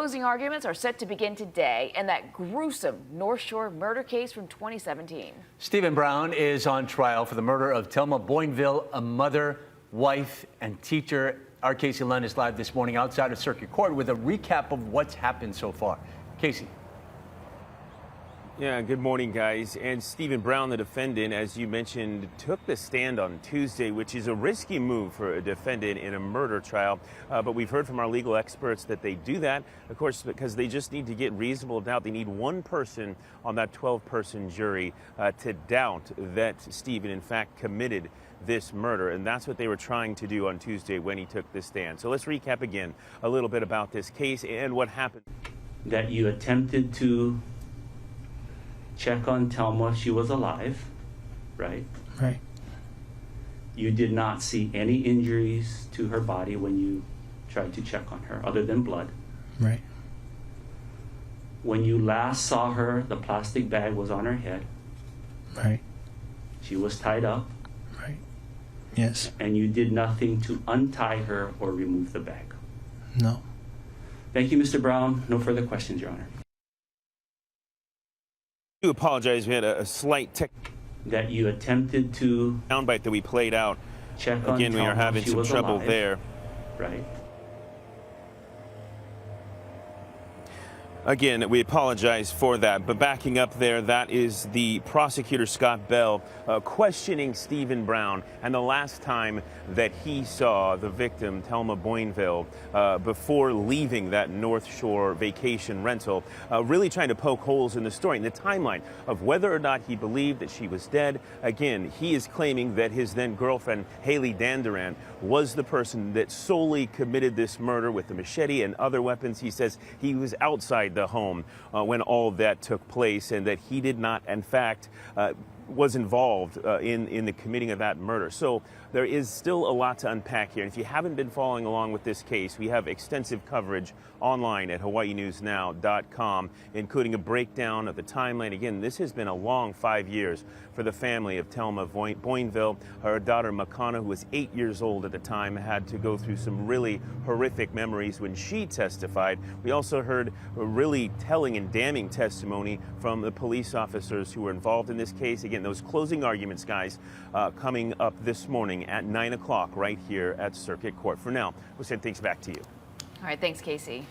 Closing arguments are set to begin today in that gruesome North Shore murder case from 2017. Stephen Brown is on trial for the murder of Thelma Boinville, a mother, wife, and teacher. Our Casey Lund is live this morning outside of Circuit Court with a recap of what's happened so far. Casey. Yeah, good morning, guys. And Stephen Brown, the defendant, as you mentioned, took the stand on Tuesday, which is a risky move for a defendant in a murder trial. But we've heard from our legal experts that they do that, of course, because they just need to get reasonable doubt. They need one person on that 12-person jury to doubt that Stephen, in fact, committed this murder. And that's what they were trying to do on Tuesday when he took the stand. So let's recap again a little bit about this case and what happened. That you attempted to check on Thelma if she was alive, right? Right. You did not see any injuries to her body when you tried to check on her, other than blood. Right. When you last saw her, the plastic bag was on her head. Right. She was tied up. Right. Yes. And you did nothing to untie her or remove the bag. No. Thank you, Mr. Brown. No further questions, Your Honor. I do apologize. We had a slight tech That you attempted to soundbite that we played out. check on Again, we are Thelma if having she some was trouble alive, there. right? Again, we apologize for that, but backing up there, that is the prosecutor, Scott Bell, questioning Stephen Brown and the last time that he saw the victim, Thelma Boinville, before leaving that North Shore vacation rental, really trying to poke holes in the story and the timeline of whether or not he believed that she was dead. Again, he is claiming that his then girlfriend, Haley Danduran, was the person that solely committed this murder with the machete and other weapons. He says he was outside the home when all that took place and that he did not, in fact, was involved in the committing of that murder. So there is still a lot to unpack here. And if you haven't been following along with this case, we have extensive coverage online at hawaiinewsnow.com, including a breakdown of the timeline. Again, this has been a long 5 years for the family of Thelma Boinville. Her daughter, Makana, who was 8 years old at the time, had to go through some really horrific memories when she testified. We also heard a really telling and damning testimony from the police officers who were involved in this case. Again, those closing arguments, guys, coming up this morning at 9 o'clock right here at Circuit Court. For now, we'll send things back to you. All right, thanks, Casey.